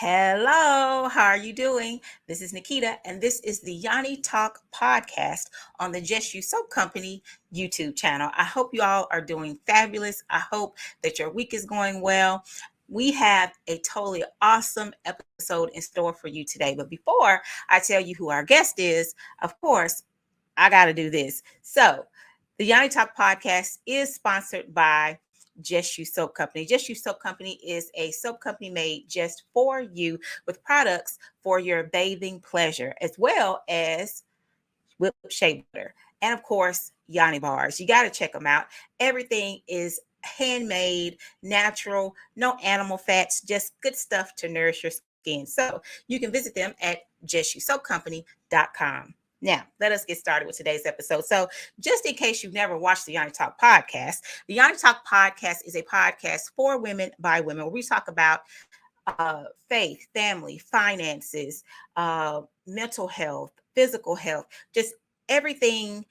Hello, how are you doing? This is Nikita, and this is the Yoni Talk Podcast on the Just You Soap Company YouTube channel. I hope you all are doing fabulous. I hope that your week is going well. We have a totally awesome episode in store for you today. But before I tell you who our guest is, of course, I got to do this. So, the Yoni Talk Podcast is sponsored by Just You Soap Company. Just You Soap Company is a soap company made just for you with products for your bathing pleasure, as well as whipped shea butter. And of course, Yoni bars. You got to check them out. Everything is handmade, natural, no animal fats, just good stuff to nourish your skin. So you can visit them at justyoursoapcompany.com. Now, let us get started with today's episode. So, just in case you've never watched the Yoni Talk podcast, the Yoni Talk podcast is a podcast for women by women where we talk about faith, family, finances, mental health, physical health, just everything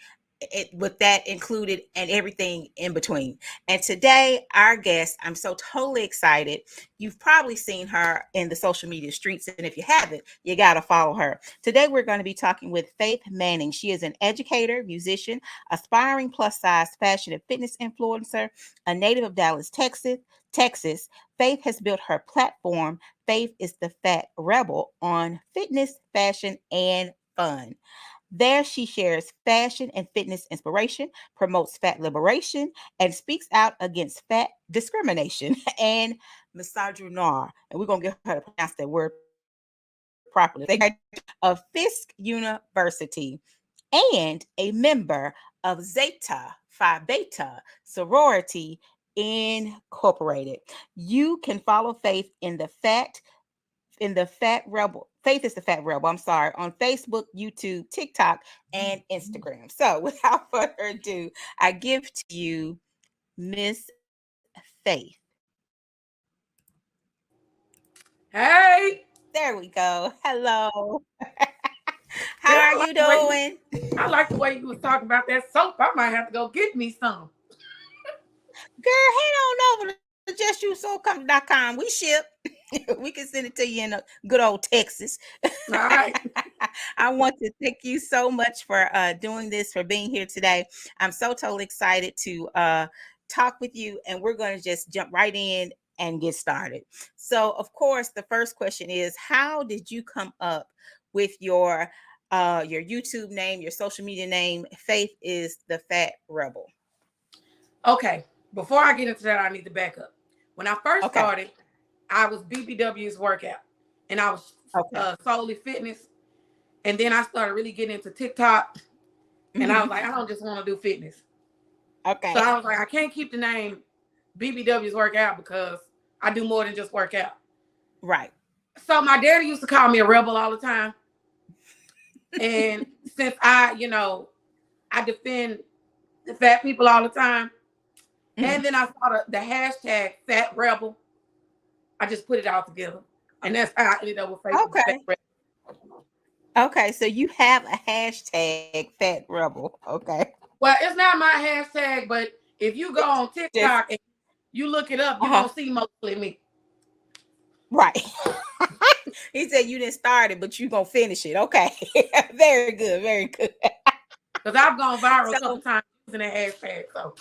with that included and everything in between. And today, our guest, I'm so totally excited. You've probably seen her in the social media streets. And if you haven't, you got to follow her. Today, we're going to be talking with Faith Manning. She is an educator, musician, aspiring plus size fashion and fitness influencer, a native of Dallas, Texas. Faith has built her platform, Faith is the Fat Rebel, on fitness, fashion, and fun. There, she shares fashion and fitness inspiration, promotes fat liberation, and speaks out against fat discrimination and misognynoir. And we're going to get her to pronounce that word properly. Of Fisk University and a member of Zeta Phi Beta Sorority Incorporated. You can follow Faith in the Fat Rebel. Faith is the Fat Rebel. I'm sorry, on Facebook, YouTube, TikTok, and Instagram. So, without further ado, I give to you Miss Faith. Hey, There we go. Hello. How are you doing? I like the way you was talking about that soap. I might have to go get me some. Girl, head on over to justyoursoapcompany.com. We ship. We can send it to you in a good old Texas. All right. I want to thank you so much for doing this, for being here today. I'm so totally excited to talk with you, and we're going to just jump right in and get started. So, of course, the first question is, how did you come up with your YouTube name, your social media name? Faith is the Fat Rebel. Okay. Before I get into that, I need to back up. When I first started, I was BBW's workout, and I was solely fitness. And then I started really getting into TikTok, and I was like, I don't just want to do fitness. Okay. So I was like, I can't keep the name BBW's workout because I do more than just work out. Right. So my daddy used to call me a rebel all the time. And since I defend the fat people all the time. And then I saw the hashtag Fat Rebel. I just put it all together. And that's how I ended up with Facebook. Okay, so you have a hashtag Fat Rebel. Okay. Well, it's not my hashtag, but if you go on TikTok and you look it up, you're going to see mostly me. Right. He said you didn't start it, but you're going to finish it. Okay. Very good. Very good. Because I've gone viral a couple times using that hashtag. So.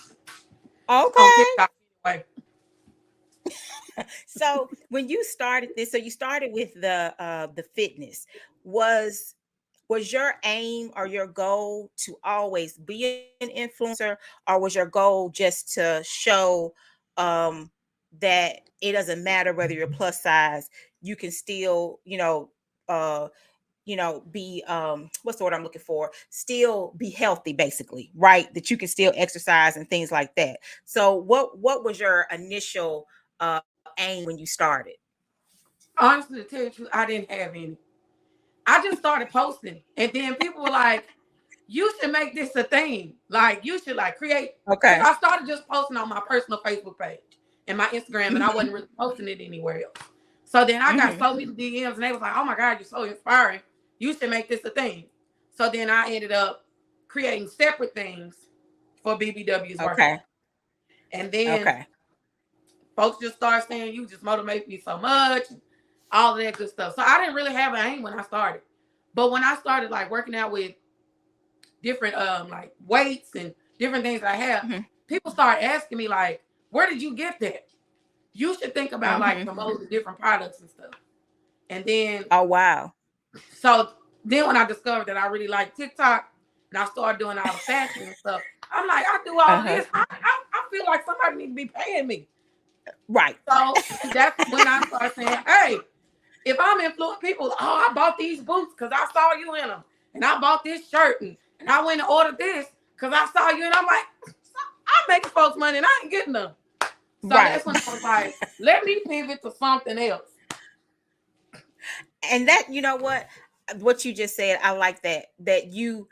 Okay. On TikTok, anyway. So when you started this, so you started with the fitness. Was your aim or your goal to always be an influencer, or was your goal just to show that it doesn't matter whether you're plus size, you can still, be what's the word I'm looking for? Still be healthy, basically, right? That you can still exercise and things like that. So what was your initial aim when you started? Honestly, to tell you the truth, I didn't have any. I just started posting, and then people were like, you should make this a thing. Like, you should create. Okay. I started just posting on my personal Facebook page and my Instagram, and I wasn't really posting it anywhere else. So then I got so many DMs, and they was like, oh my God, you're so inspiring. You should make this a thing. So then I ended up creating separate things for BBW's workout. And then folks just started saying, you just motivate me so much. all of that good stuff. So I didn't really have an aim when I started. But when I started like working out with different like weights and different things that I have, Mm-hmm. people start asking me like, where did you get that? You should think about like Mm-hmm. promoting different products and stuff. And then Oh, wow. so then when I discovered that I really like TikTok and I started doing all the fashion and stuff, I'm like, I do all of Uh-huh. this. I feel like somebody needs to be paying me. Right. So that's when I started saying, hey, if I'm influencing people, oh, I bought these boots because I saw you in them. And I bought this shirt and I went and ordered this because I saw you. And I'm like, I'm making folks money and I ain't getting them. So Right. that's when I was like, let me pivot to something else. And that, you know what you just said, I like that you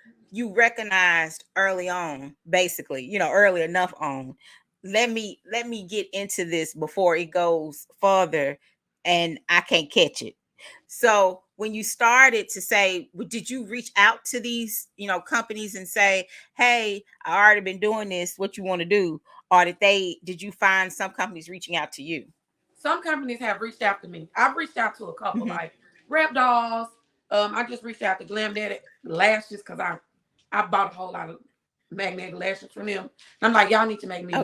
recognized early on, basically, early enough on, let me get into this before it goes further and I can't catch it. So when you started to say, did you reach out to these companies and say, hey, I already been doing this, what you want to do? Or did you find some companies reaching out to you? Some companies have reached out to me. I've reached out to a couple, Mm-hmm. like Rep Dolls. I just reached out to Glam Daddy Lashes because I bought a whole lot of magnetic lashes from them. And I'm like, y'all need to make me a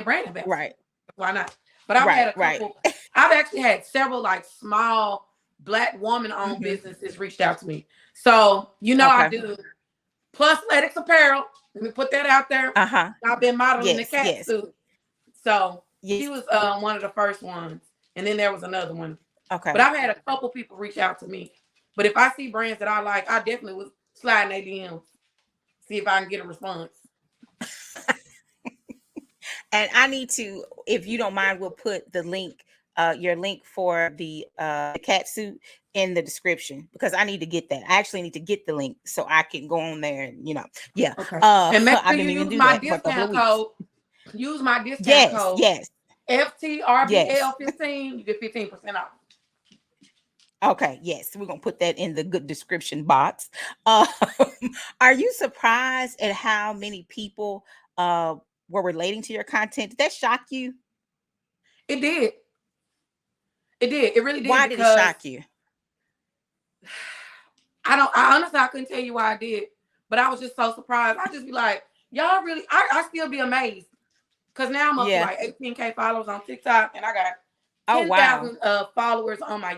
brand ambassador. Right. Why not? But I've had a couple. I've actually had several like small Black woman-owned Mm-hmm. businesses reached out to me. So I do Plus Athletics apparel. Let me put that out there. Uh-huh. I've been modeling the cat Yes. suit. So Yes. she was one of the first ones. And then there was another one. Okay. But I've had a couple people reach out to me. But if I see brands that I like, I definitely would slide in their DMs. See if I can get a response. And I need to, if you don't mind, we'll put the link, your link for the cat suit in the description because I need to get that. I actually need to get the link so I can go on there and yeah. Okay. And make sure I've you been meaning use to do my that for a couple of discount code. Use my discount code. Yes. FTRBL15. You get 15% off. Okay, yes, we're gonna put that in the good description box. Are you surprised at how many people were relating to your content? Did that shock you? It did. It did. It really did. Why did it shock you? I honestly couldn't tell you why I did, but I was just so surprised. I just be like, y'all really, I still be amazed. Cause now I'm up to like 18K followers on TikTok and I got 10,000 followers on my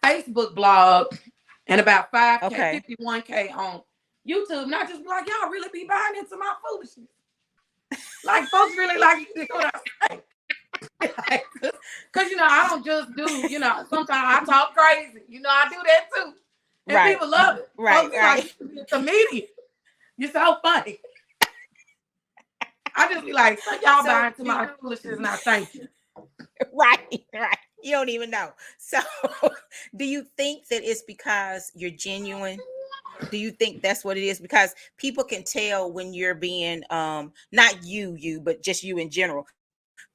Facebook blog and about 5K, 51K on YouTube. And I just be like, y'all really be buying into my foolishness. Like folks really like what I say. Cause I don't just do, sometimes I talk crazy. I do that too. And people love it. Folks like, you're a comedian. You're so funny. I just be like, so y'all buying to my foolishness and I thank you. Right. You don't even know. So do you think that it's because you're genuine? Do you think that's what it is? Because people can tell when you're being not you, but just you in general.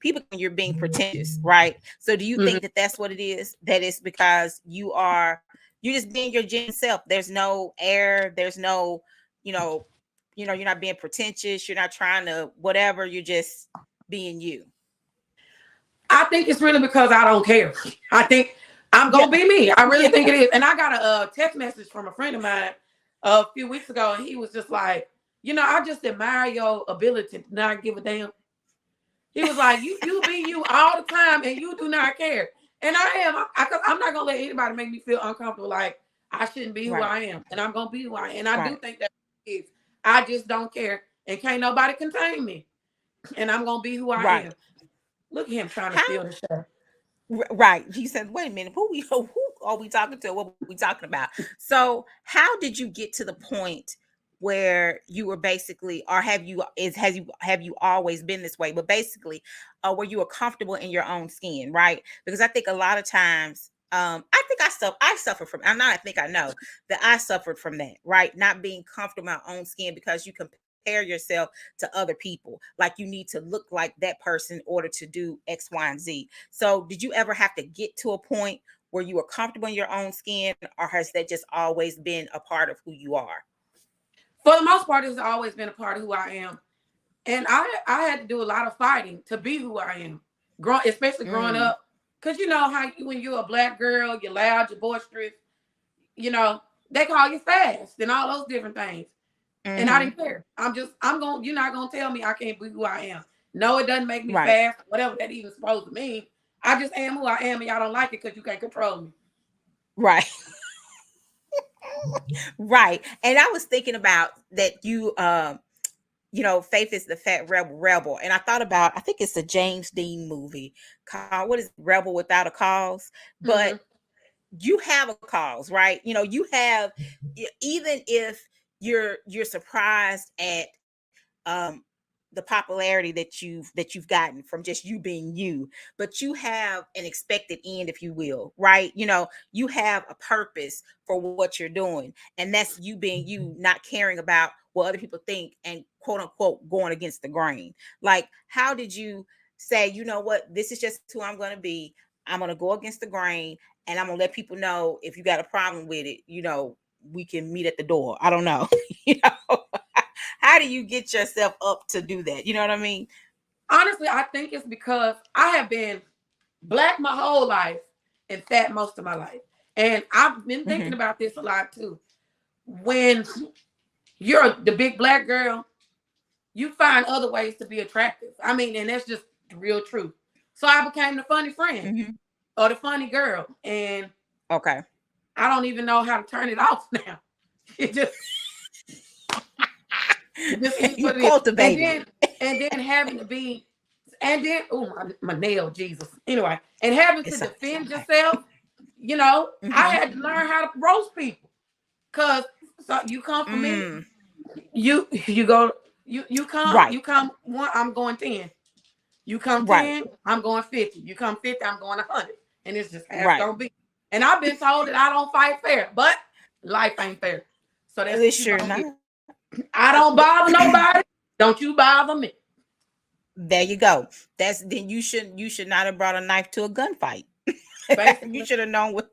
People when you're being pretentious, right? So do you think that that's what it is? That it's because you're just being your genuine self. There's no air, there's no, you're not being pretentious, you're not trying to whatever, you're just being you. I think it's really because I don't care. I think I'm gonna be me. I really think it is. And I got a text message from a friend of mine a few weeks ago, and he was just like, I just admire your ability to not give a damn. He was like, you be you all the time, and you do not care. And I am. I'm not gonna let anybody make me feel uncomfortable. Like I shouldn't be who I am, and I'm gonna be who I am. And I do think that is. I just don't care, and can't nobody contain me. And I'm gonna be who I am. Look at him trying to steal the show. Right. He said, wait a minute, who are we talking to? What are we talking about? So how did you get to the point where you were basically, or have you always been this way, but basically where you were comfortable in your own skin, right? Because I think a lot of times, I think I suffer from, I'm not, I think I know that I suffered from that, right? Not being comfortable in my own skin because you compare yourself to other people. Like you need to look like that person in order to do X, Y, and Z. So did you ever have to get to a point where you were comfortable in your own skin, or has that just always been a part of who you are? For the most part, it's always been a part of who I am. And I had to do a lot of fighting to be who I am. especially growing up. Because you know how when you're a black girl, you're loud, you're boisterous, you know, they call you fast and all those different things. And I didn't care. You're not going to tell me I can't be who I am. No, it doesn't make me fast, whatever that even supposed to mean. I just am who I am, and y'all don't like it because you can't control me. Right. Right. And I was thinking about that you know, Faith is the fat rebel. And I thought about, I think it's a James Dean movie called, what is it, Rebel Without a Cause? But you have a cause, right? You know, you have, even if you're surprised at the popularity that you've gotten from just you being you, but you have an expected end, if you will, right? You know, you have a purpose for what you're doing, and that's you being you, not caring about what other people think and quote unquote going against the grain. Like, how did you say, you know what, this is just who I'm going to be, I'm going to go against the grain, and I'm going to let people know if you got a problem with it, you know, we can meet at the door. I don't know. You know, how do you get yourself up to do that? You know what I mean? Honestly, I think it's because I have been black my whole life and fat most of my life. And I've been thinking about this a lot too. When you're the big black girl, you find other ways to be attractive. I mean, and that's just the real truth. So I became the funny friend or the funny girl. And okay, I don't even know how to turn it off now. It just you cultivated. And then having to be, and then my nail, Jesus. Anyway, and having to defend yourself, you know, I had to learn how to roast people. Cause so you come for me, you go, you come one, I'm going 10. You come 10, I'm going 50. You come 50, I'm going 100. And it's just how it's gonna be. And I've been told that I don't fight fair, but life ain't fair. So that's sure not. I don't bother nobody. Don't you bother me. There you go. That's then you should not have brought a knife to a gunfight. You should have known what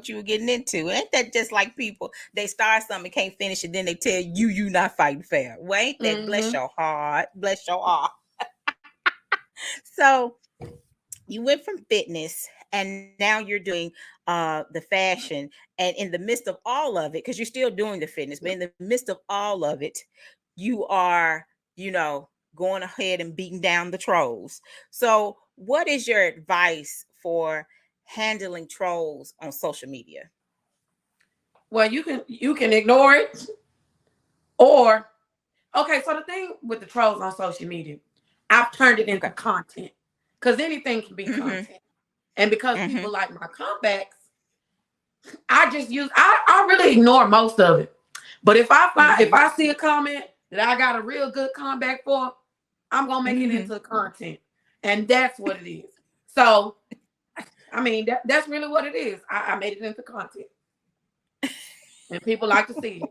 you were getting into. Ain't that just like people? They start something, can't finish it, then they tell you not fighting fair. Well, ain't that bless your heart? Bless your heart. So you went from fitness and now you're doing the fashion, and in the midst of all of it, because you're still doing the fitness, but in the midst of all of it, you are, you know, going ahead and beating down the trolls. So what is your advice for handling trolls on social media? Well, you can ignore it, or okay. So the thing with the trolls on social media, I've turned it into content, because anything can be content, and because people like my comebacks, I just use I really ignore most of it. But if I see a comment that I got a real good comeback for, I'm gonna make it into content, and that's what it is. So, I mean, that's really what it is. I made it into content, and people like to see it.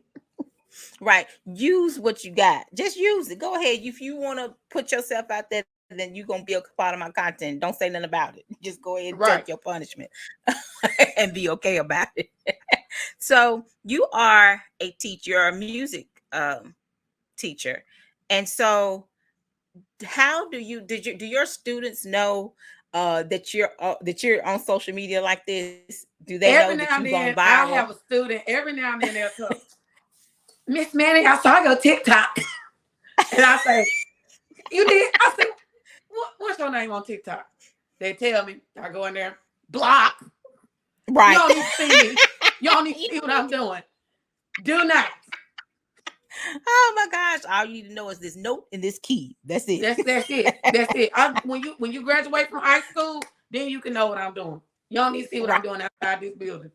Right. Use what you got. Just use it. Go ahead. If you want to put yourself out there, then you're going to be a part of my content. Don't say nothing about it. Just go ahead and take your punishment and be okay about it. So you are a teacher, you're a music teacher. And so how do your students know that you're on social media like this? Do they know that you're going viral? I have a student every now and then they'll come, Miss Manning, I saw your TikTok. And I say, you did? I said, what's your name on TikTok? They tell me. I go in there, block. Right. You don't need to see me. You don't need to see what I'm doing. Do not. Oh my gosh. All you need to know is this note and this key. That's it. That's it. That's it. When you graduate from high school, then you can know what I'm doing. You don't need to see what I'm doing outside this building.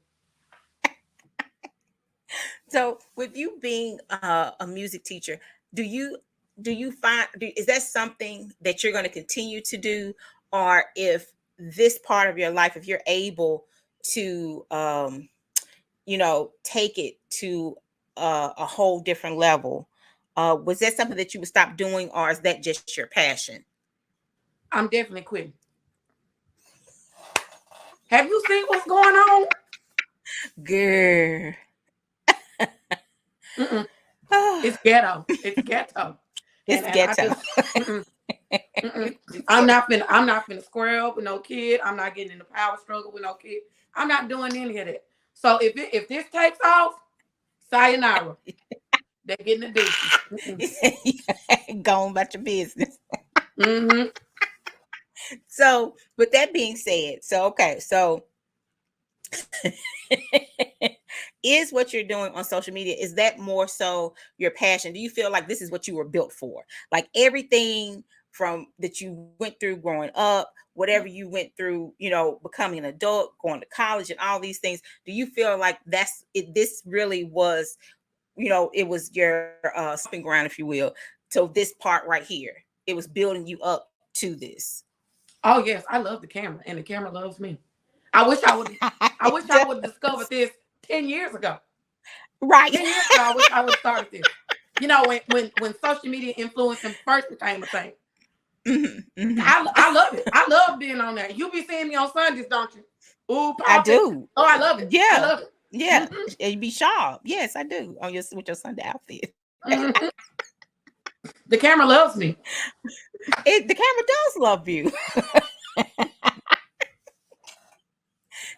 So with you being a music teacher, do you find, is that something that you're going to continue to do? Or if this part of your life, if you're able to, you know, take it to a whole different level, was that something that you would stop doing, or is that just your passion? I'm definitely quitting. Have you seen what's going on? Girl. It's ghetto. It's ghetto. It's ghetto. I'm not finna square up with no kid. I'm not getting in a power struggle with no kid. I'm not doing any of that. So if this takes off, sayonara. They're getting a dookie. Go on about your business. Mm-hmm. So, with that being said, so is what you're doing on social media, is that more so your passion? Do you feel like this is what you were built for? Like everything from that you went through growing up, whatever you went through, becoming an adult, going to college and all these things, do you feel like that's it? This really was, it was your stomping ground, if you will. So this part right here, it was building you up to this. Oh yes, I love the camera, and the camera loves me. I wish I would have discovered this 10 years ago. Right. 10 years ago, I wish I would have started this. When social media influencing first became a thing. Mm-hmm, mm-hmm. I love it. I love being on there. You be seeing me on Sundays, don't you? Ooh, I do. Oh, I love it. Yeah. I love it. Yeah. Mm-hmm. You be sharp. Yes, I do. With your Sunday outfit. Mm-hmm. The camera loves me. The camera does love you.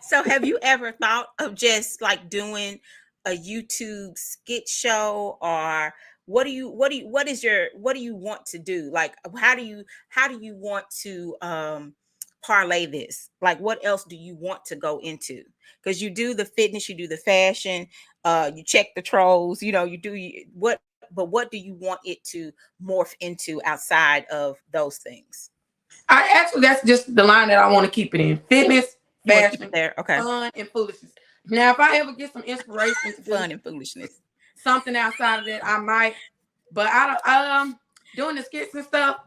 So have you ever thought of just like doing a YouTube skit show, or what do you want to do? Like, how do you want to parlay this? Like, what else do you want to go into? Because you do the fitness, you do the fashion, you check the trolls, but what do you want it to morph into outside of those things? That's just the line that I want to keep it in: fitness, fashion, there. Okay. Fun and foolishness. Now, if I ever get some inspiration to fun and foolishness, something outside of that, I might. But I don't. Doing the skits and stuff,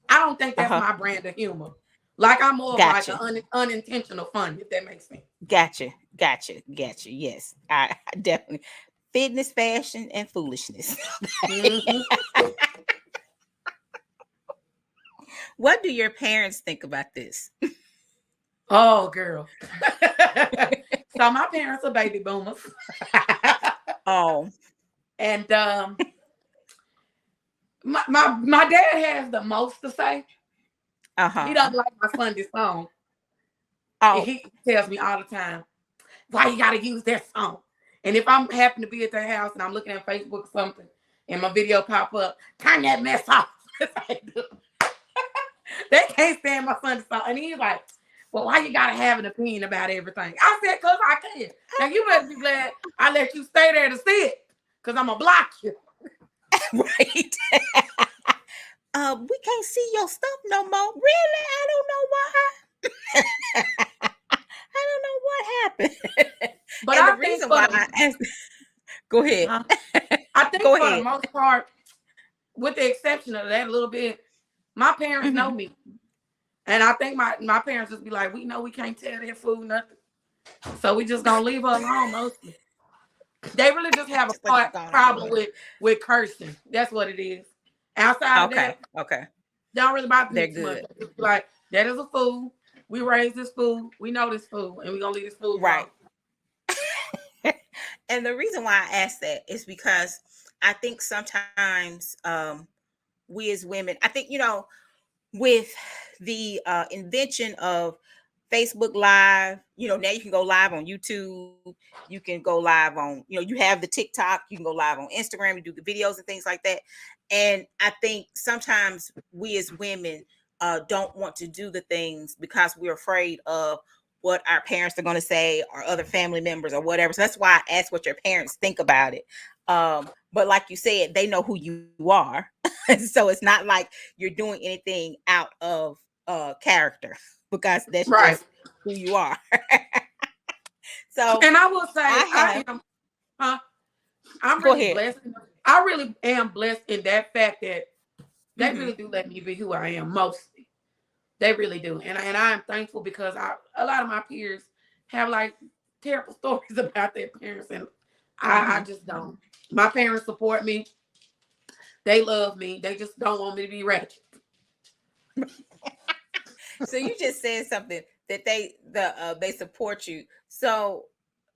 I don't think that's my brand of humor. Like, I'm more of like an unintentional fun, if that makes sense. Gotcha. Yes, I definitely fitness, fashion, and foolishness. Mm-hmm. What do your parents think about this? Oh, girl. So my parents are baby boomers. Oh. And my dad has the most to say. He doesn't like my Sunday song. Oh. And he tells me all the time, why you gotta use that song? And if I'm happen to be at their house and I'm looking at Facebook or something and my video pop up, turn that mess off. They can't stand my Sunday song. And he's like, well, why you gotta have an opinion about everything? I said, because I can. Now you better be glad I let you stay there to see it, because I'm gonna block you. Right. We can't see your stuff no more. Really? I don't know why. I don't know what happened. But and the reason why I asked, go ahead. I think for the most part, with the exception of that a little bit, my parents know me. And I think my parents just be like, we know we can't tell that fool nothing. So we just gonna leave her alone mostly. They really just have a problem with cursing. That's what it is. Outside of that, don't really bother me too much. Like, that is a fool. We raised this fool. We know this fool, and we're gonna leave this fool right. And the reason why I ask that is because I think sometimes we as women, I think, with the invention of Facebook Live, now you can go live on YouTube, you can go live on, you have the TikTok, you can go live on Instagram, you do the videos and things like that. And I think sometimes we as women don't want to do the things because we're afraid of what our parents are going to say, or other family members or whatever. So that's why I asked what your parents think about it. But like you said, they know who you are. So it's not like you're doing anything out of character, because that's just who you are. So, and I will say, I'm really blessed. I really am blessed in that fact that they really do let me be who I am mostly. They really do. And I am thankful, because a lot of my peers have like terrible stories about their parents, and I just don't. My parents support me. They love me. They just don't want me to be ratchet. So you just said something that they support you. So,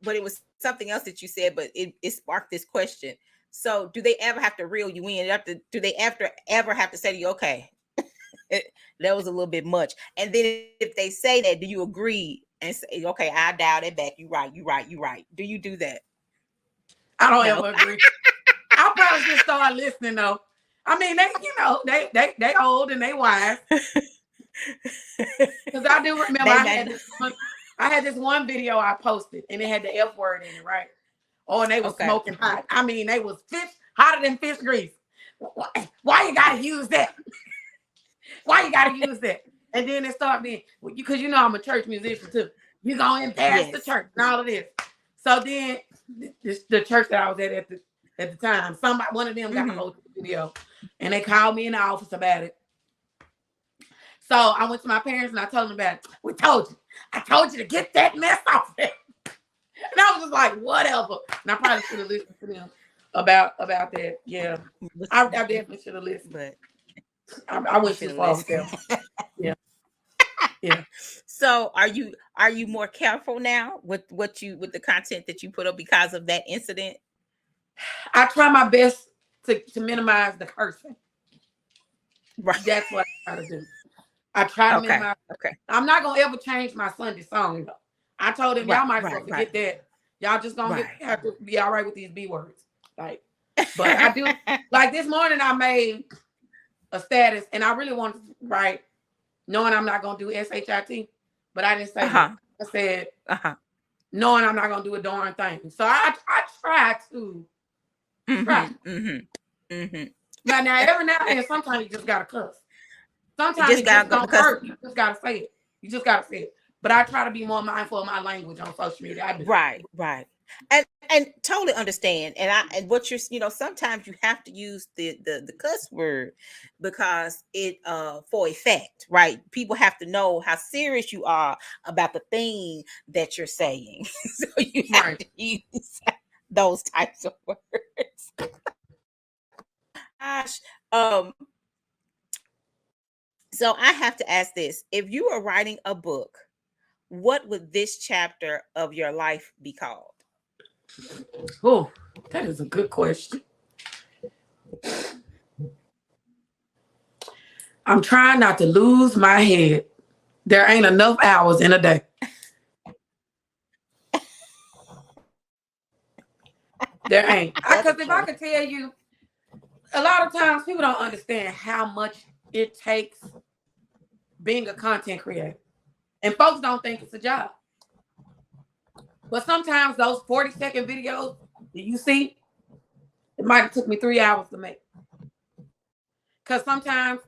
but it was something else that you said, but it sparked this question. So do they ever have to reel you in? Do they ever have to say to you, okay, That was a little bit much. And then if they say that, do you agree and say, okay, I dial it back. You right. Do you do that? I don't ever agree. I'll probably just start listening though. I mean, they old and they wise. Because I do remember I had this one video I posted and it had the F word in it, right? Oh, and they was smoking hot. I mean, they was hotter than fish grease. Why you gotta use that? Why you gotta use that? And then it started being, because I'm a church musician too. You gonna embarrass the church and all of this. So then the church that I was at the time, one of them got a hold of the video and they called me in the office about it. So I went to my parents and I told them about it. We told you. I told you to get that mess off there. And I was just like, whatever. And I probably should have listened to them about that. Yeah. I definitely should have listened. But I went too far with them. Yeah. Yeah. So are you more careful now with the content that you put up because of that incident? I try my best to minimize the cursing. Right. That's what I try to do. I try to minimize. Okay. I'm not gonna ever change my Sunday song though. I told him y'all might forget that. Y'all just gonna have to be all right with these B words. Like, but I do. Like this morning, I made a status, and I really wanted to write, knowing I'm not gonna do SHIT, but I didn't say that. I said, knowing I'm not gonna do a darn thing. So I try to. Try. Now every now and then, sometimes you just gotta cuss. Sometimes it just don't hurt. You just gotta say it. You just gotta say it. But I try to be more mindful of my language on social media. I do. Right. And totally understand. And what you're, sometimes you have to use the cuss word because it for effect, right? People have to know how serious you are about the thing that you're saying. So you have to use those types of words. Gosh. So I have to ask this. If you were writing a book, what would this chapter of your life be called? Oh, that is a good question. I'm trying not to lose my head. There ain't enough hours in a day. There ain't. Because if I could tell you, a lot of times people don't understand how much it takes being a content creator. And folks don't think it's a job. But sometimes those 40-second videos that you see, it might have took me 3 hours to make. Because sometimes,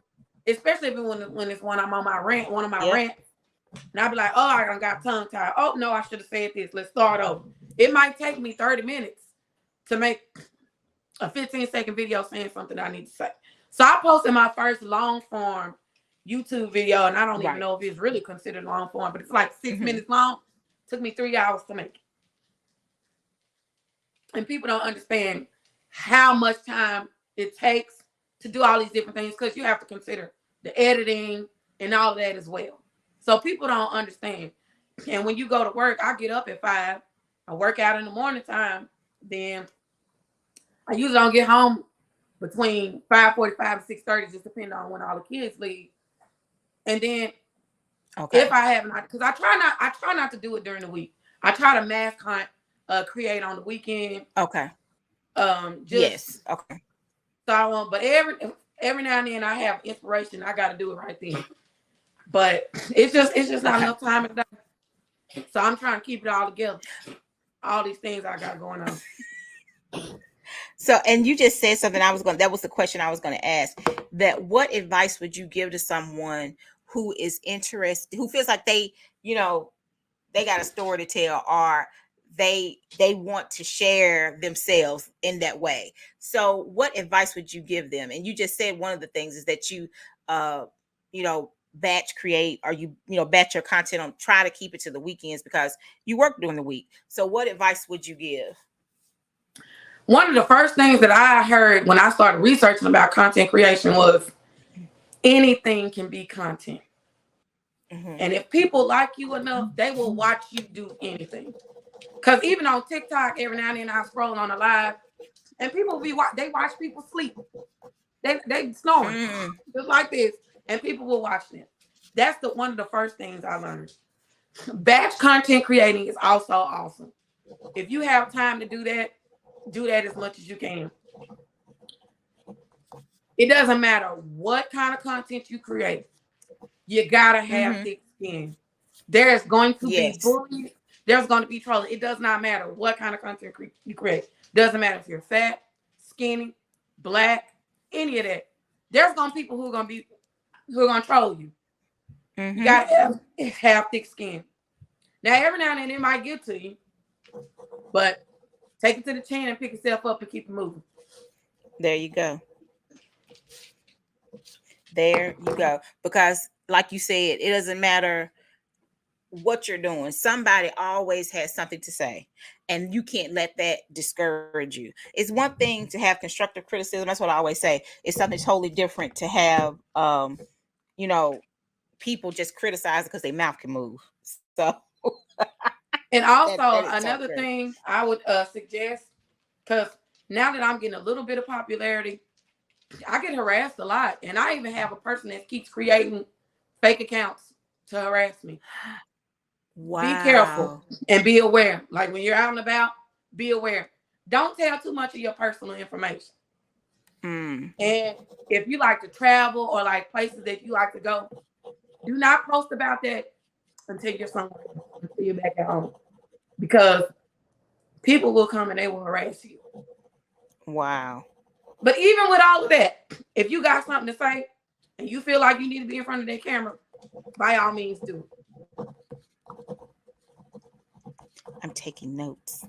especially when it's when I'm on my rant, one of my rants, and I'll be like, oh, I got tongue tied. Oh, no, I should have said this. Let's start over. It might take me 30 minutes to make a 15-second video saying something I need to say. So I posted my first long form YouTube video, and I don't even know if it's really considered long form, but it's like 6 minutes long. Took me 3 hours to make it. And people don't understand how much time it takes to do all these different things because you have to consider the editing and all that as well. So people don't understand. And when you go to work, I get up at 5. I work out in the morning time. Then I usually don't get home between 5:45 and 6:30, just depending on when all the kids leave. And then if I haven't, because I try not to do it during the week. I try to mass create on the weekend. Okay. Yes. Okay. So but every now and then I have inspiration. I got to do it right then. But it's just not enough time at day. So I'm trying to keep it all together. All these things I got going on. So, and you just said something that was the question I was going to ask, that what advice would you give to someone who is interested, who feels like they got a story to tell, or they want to share themselves in that way. So what advice would you give them? And you just said one of the things is that you, batch create, or you batch your content on, try to keep it to the weekends because you work during the week. So what advice would you give? One of the first things that I heard when I started researching about content creation was anything can be content. And if people like you enough, they will watch you do anything. Because even on TikTok, every now and then I scroll on a live, and people they watch people sleep. They snoring just like this. and people will watch them. That's one of the first things I learned. Batch content creating is also awesome. If you have time to do that as much as you can. It doesn't matter what kind of content you create. You gotta have thick skin. There's going to be bullies. There's going to be trolling. It does not matter what kind of content you create. Doesn't matter if you're fat, skinny, black, any of that. There's going to be people who are going to troll you. You gotta have thick skin. Now, every now and then it might get to you, but take it to the chin and pick yourself up and keep it moving. There you go. There you go. Because like you said, it doesn't matter what you're doing. Somebody always has something to say, and you can't let that discourage you. It's one thing to have constructive criticism. That's what I always say. It's something totally different to have, people just criticize because their mouth can move. So, and also another thing I would suggest, because now that I'm getting a little bit of popularity, I get harassed a lot, and I even have a person that keeps creating fake accounts to harass me. Wow. Be careful and be aware. Like when you're out and about, be aware. Don't tell too much of your personal information. And if you like to travel or like places that you like to go, do not post about that until you're somewhere, until you're back at home, because people will come and they will harass you. Wow. But even with all of that, if you got something to say and you feel like you need to be in front of that camera, by all means do it. I'm taking notes.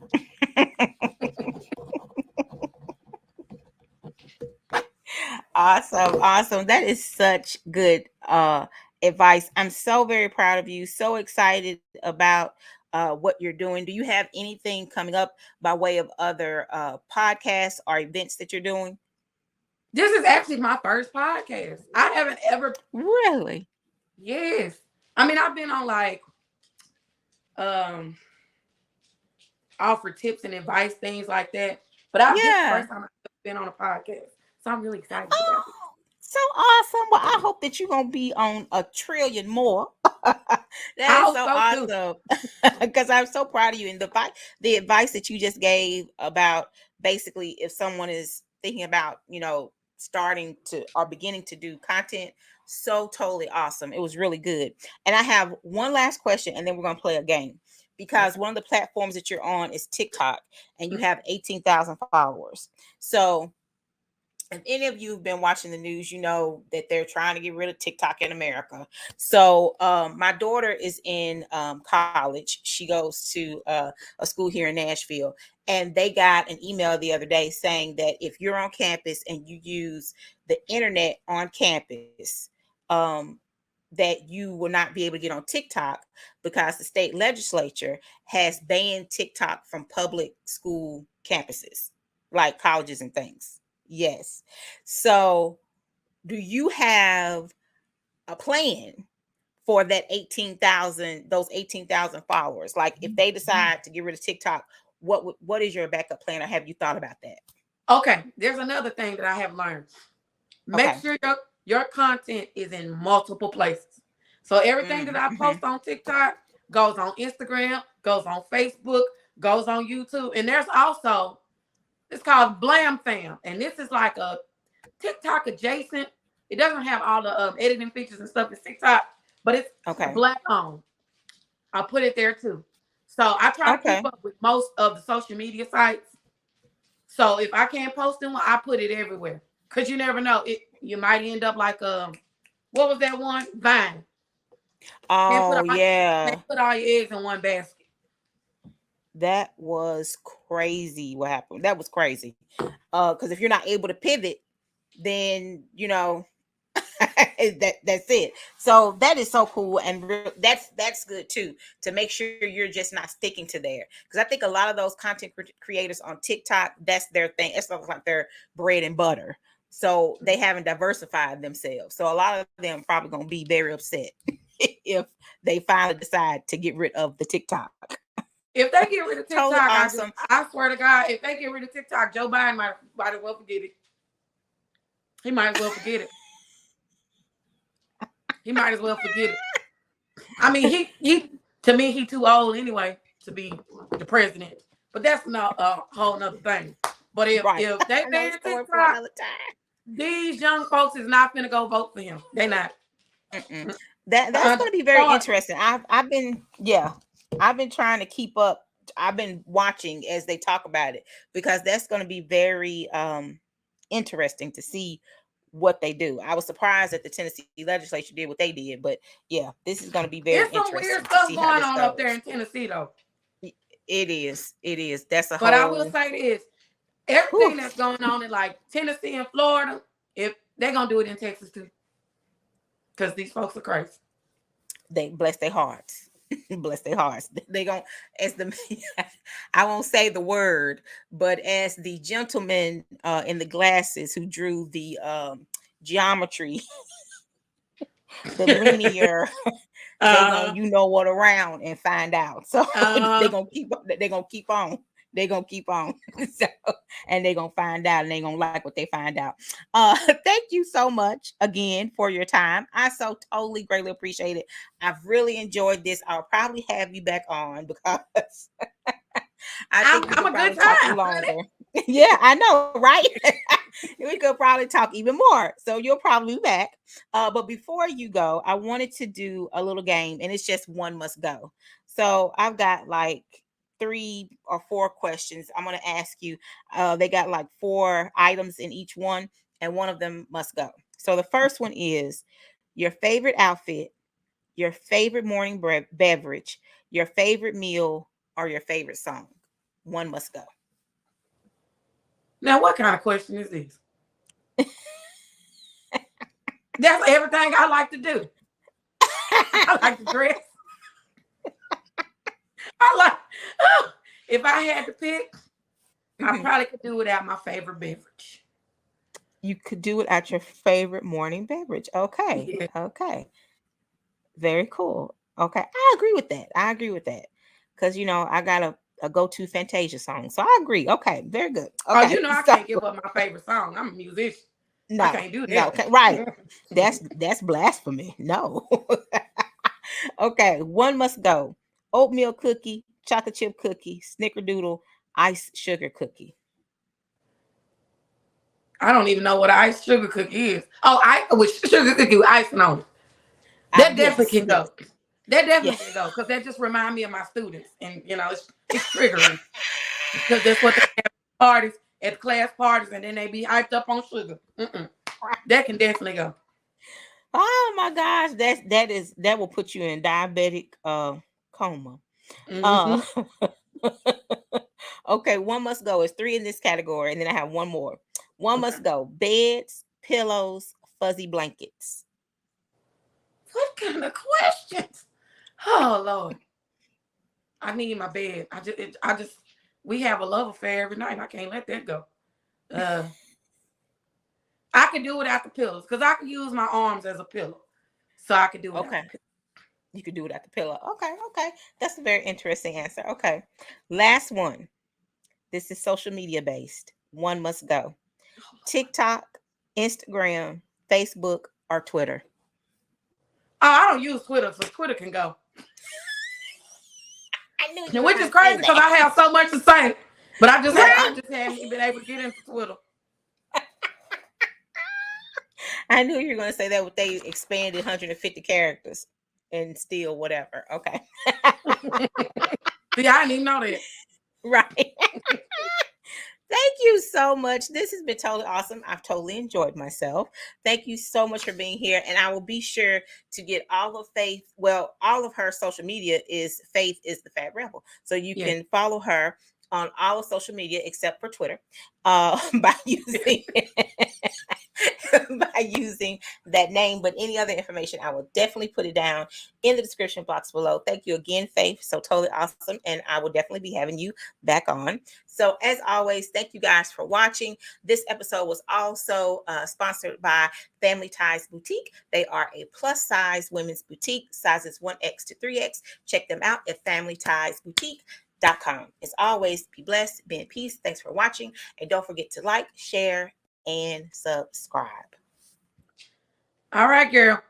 Awesome. That is such good advice. I'm so very proud of you. So excited about what you're doing. Do you have anything coming up by way of other podcasts or events that you're doing? This is actually my first podcast. I haven't ever. Really? Yes. I mean, I've been on like offer tips and advice, things like that. But this is the first time I've been on a podcast. So I'm really excited about it. So awesome. Well, I hope that you're going to be on a trillion more. That is so awesome. Because I'm so proud of you. And the advice that you just gave about basically if someone is thinking about, starting to or beginning to do content, so totally awesome. It was really good. And I have one last question, and then we're going to play a game. Because one of the platforms that you're on is TikTok, and you have 18,000 followers. So if any of you have been watching the news, you know that they're trying to get rid of TikTok in America. So my daughter is in college. She goes to a school here in Nashville. And they got an email the other day saying that if you're on campus and you use the internet on campus, that you will not be able to get on TikTok because the state legislature has banned TikTok from public school campuses, like colleges and things. Yes. So do you have a plan for that 18,000, those 18,000 followers? Like if they decide to get rid of TikTok, what is your backup plan, or have you thought about that? Okay. There's another thing that I have learned. Make sure your content is in multiple places. So everything that I post on TikTok goes on Instagram, goes on Facebook, goes on YouTube. And there's also, it's called Blam Fam. And this is like a TikTok adjacent. It doesn't have all the editing features and stuff as TikTok, but it's Black owned. I'll put it there too. So I try to keep up with most of the social media sites. So if I can't post them, I put it everywhere. Because you never know. You might end up like, what was that one? Vine. Oh, can't put all your eggs in one basket. That was crazy what happened. That was crazy. Because if you're not able to pivot, then, that's it. So that is so cool. And that's good too, to make sure you're just not sticking to there. Because I think a lot of those content creators on TikTok, that's their thing. It's like their bread and butter. So they haven't diversified themselves. So a lot of them probably going to be very upset if they finally decide to get rid of the TikTok. If they get rid of TikTok, totally awesome. I swear to God, if they get rid of TikTok, Joe Biden might as well forget it. He might as well forget it. He might as well forget it. I mean, he to me, he too old anyway to be the president. But that's not a whole nother thing. But if they ban TikTok, these young folks is not gonna go vote for him. They not. That's going to be very interesting. I've been trying to keep up. I've been watching as they talk about it because that's going to be very interesting to see what they do. I was surprised that the Tennessee legislature did what they did, but yeah, this is going to be very interesting. There's some weird stuff going on up there in Tennessee, though. It is. That's a whole. But I will say this: everything that's going on in like Tennessee and Florida, if they're gonna do it in Texas too, because these folks are crazy. They bless their hearts. Bless their hearts. They gonna, as the I won't say the word, but as the gentleman in the glasses who drew the geometry, the linear, they gonna you know what around and find out. So they're gonna keep on. They're gonna keep on. So, and they're gonna find out and they're gonna like what they find out. Thank you so much again for your time. I so totally greatly appreciate it. I've really enjoyed this. I'll probably have you back on because I think I'm a good time. Longer. Yeah, I know, right? We could probably talk even more. So you'll probably be back. But before you go, I wanted to do a little game, and it's just one must go. So I've got like 3 or 4 questions I'm going to ask you. They got like 4 items in each one, and one of them must go. So the first one is your favorite outfit, your favorite morning beverage, your favorite meal, or your favorite song. One must go. Now, what kind of question is this? That's everything I like to do. I like to dress. If I had to pick, I probably could do without my favorite beverage. You could do it at your favorite morning beverage. Okay. Yeah. Okay. Very cool. Okay. I agree with that. Because, I got a go-to Fantasia song. So I agree. Okay. Very good. Okay. I can't give up my favorite song. I'm a musician. No, I can't do that. No, right. That's blasphemy. No. Okay. One must go. Oatmeal cookie, chocolate chip cookie, snickerdoodle, ice sugar cookie. I don't even know what an ice sugar cookie is. Oh, with sugar cookie with icing on it. That definitely can go. That definitely can go because that just reminds me of my students, and it's triggering because that's what they have parties at class parties, and then they be hyped up on sugar. That can definitely go. Oh my gosh, that will put you in diabetic coma. Okay, one must go. It's 3 in this category, and then I have one more. One must go. Beds, pillows, fuzzy blankets. What kind of questions? Oh Lord, I need my bed. We have a love affair every night. I can't let that go. I can do without the pillows because I can use my arms as a pillow, so I can do it. Okay. You could do it at the pillow. Okay. That's a very interesting answer. Okay. Last one. This is social media based. One must go. TikTok, Instagram, Facebook, or Twitter. Oh, I don't use Twitter, so Twitter can go. I knew you. Which is crazy because I have so much to say, but I just haven't been able to get into Twitter. I knew you were going to say that with they expanded 150 characters. And still whatever. Okay. See, I didn't even know that. Right. Thank you so much. This has been totally awesome. I've totally enjoyed myself. Thank you so much for being here. And I will be sure to get all of Faith. Well, all of her social media is Faith is the Fat Rebel. So you can follow her on all of social media except for Twitter by using that name. But any other information, I will definitely put it down in the description box below. Thank you again, Faith. So totally awesome. And I will definitely be having you back on. So as always, thank you guys for watching. This episode was also sponsored by Family Ties Boutique. They are a plus size women's boutique, sizes 1X to 3X. Check them out at familytiesboutique.com. As always, be blessed, be in peace. Thanks for watching. And don't forget to like, share, and subscribe. All right, girl.